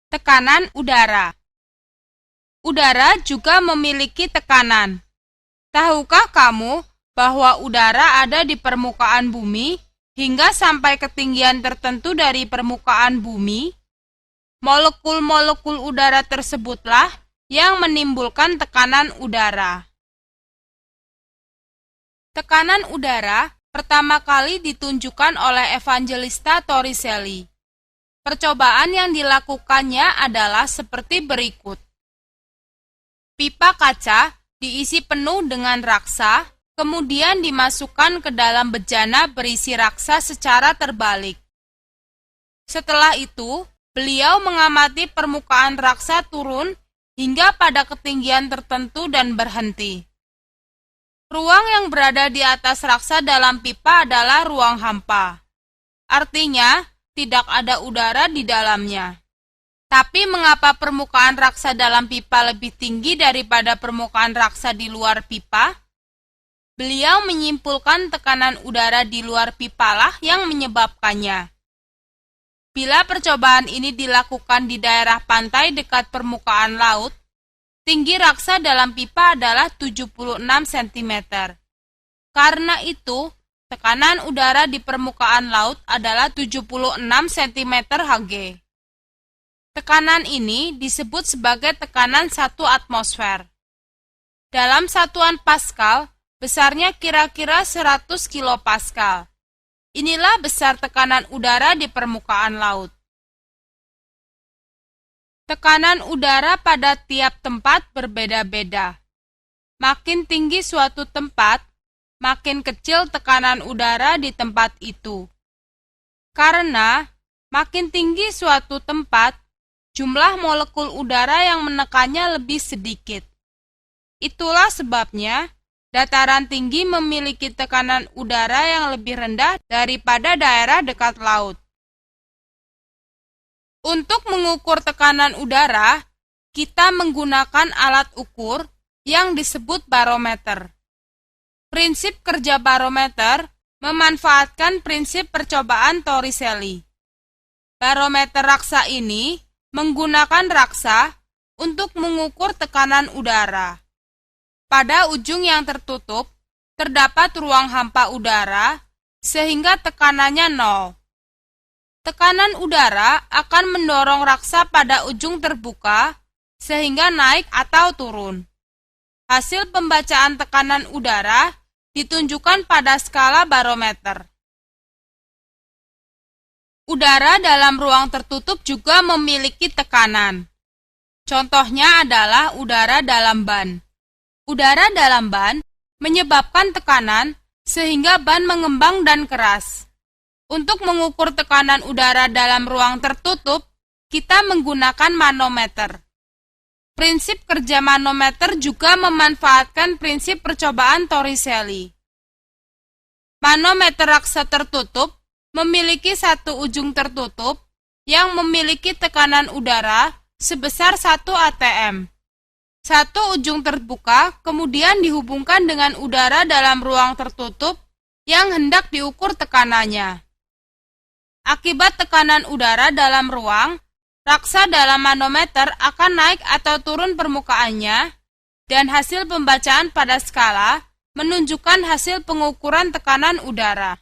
Tekanan udara. Udara juga memiliki tekanan. Tahukah kamu bahwa udara ada di permukaan bumi hingga sampai ketinggian tertentu dari permukaan bumi? Molekul-molekul udara tersebutlah yang menimbulkan tekanan udara. Tekanan udara pertama kali ditunjukkan oleh Evangelista Torricelli. Percobaan yang dilakukannya adalah seperti berikut. Pipa kaca diisi penuh dengan raksa, kemudian dimasukkan ke dalam bejana berisi raksa secara terbalik. Setelah itu, beliau mengamati permukaan raksa turun hingga pada ketinggian tertentu dan berhenti. Ruang yang berada di atas raksa dalam pipa adalah ruang hampa. Artinya, tidak ada udara di dalamnya. Tapi mengapa permukaan raksa dalam pipa lebih tinggi daripada permukaan raksa di luar pipa? Beliau menyimpulkan tekanan udara di luar pipa lah yang menyebabkannya. Bila percobaan ini dilakukan di daerah pantai dekat permukaan laut, tinggi raksa dalam pipa adalah 76 cm. Karena itu, tekanan udara di permukaan laut adalah 76 cm Hg. Tekanan ini disebut sebagai tekanan 1 atmosfer. Dalam satuan Pascal, besarnya kira-kira 100 kilopascal. Inilah besar tekanan udara di permukaan laut. Tekanan udara pada tiap tempat berbeda-beda. Makin tinggi suatu tempat, makin kecil tekanan udara di tempat itu. Karena makin tinggi suatu tempat, jumlah molekul udara yang menekannya lebih sedikit. Itulah sebabnya dataran tinggi memiliki tekanan udara yang lebih rendah daripada daerah dekat laut. Untuk mengukur tekanan udara, kita menggunakan alat ukur yang disebut barometer. Prinsip kerja barometer memanfaatkan prinsip percobaan Torricelli. Barometer raksa ini menggunakan raksa untuk mengukur tekanan udara. Pada ujung yang tertutup, terdapat ruang hampa udara, sehingga tekanannya 0. Tekanan udara akan mendorong raksa pada ujung terbuka, sehingga naik atau turun. Hasil pembacaan tekanan udara ditunjukkan pada skala barometer. Udara dalam ruang tertutup juga memiliki tekanan. Contohnya adalah udara dalam ban. Udara dalam ban menyebabkan tekanan sehingga ban mengembang dan keras. Untuk mengukur tekanan udara dalam ruang tertutup, kita menggunakan manometer. Prinsip kerja manometer juga memanfaatkan prinsip percobaan Torricelli. Manometer raksa tertutup memiliki satu ujung tertutup yang memiliki tekanan udara sebesar 1 atm. Satu ujung terbuka kemudian dihubungkan dengan udara dalam ruang tertutup yang hendak diukur tekanannya. Akibat tekanan udara dalam ruang, raksa dalam manometer akan naik atau turun permukaannya, dan hasil pembacaan pada skala menunjukkan hasil pengukuran tekanan udara.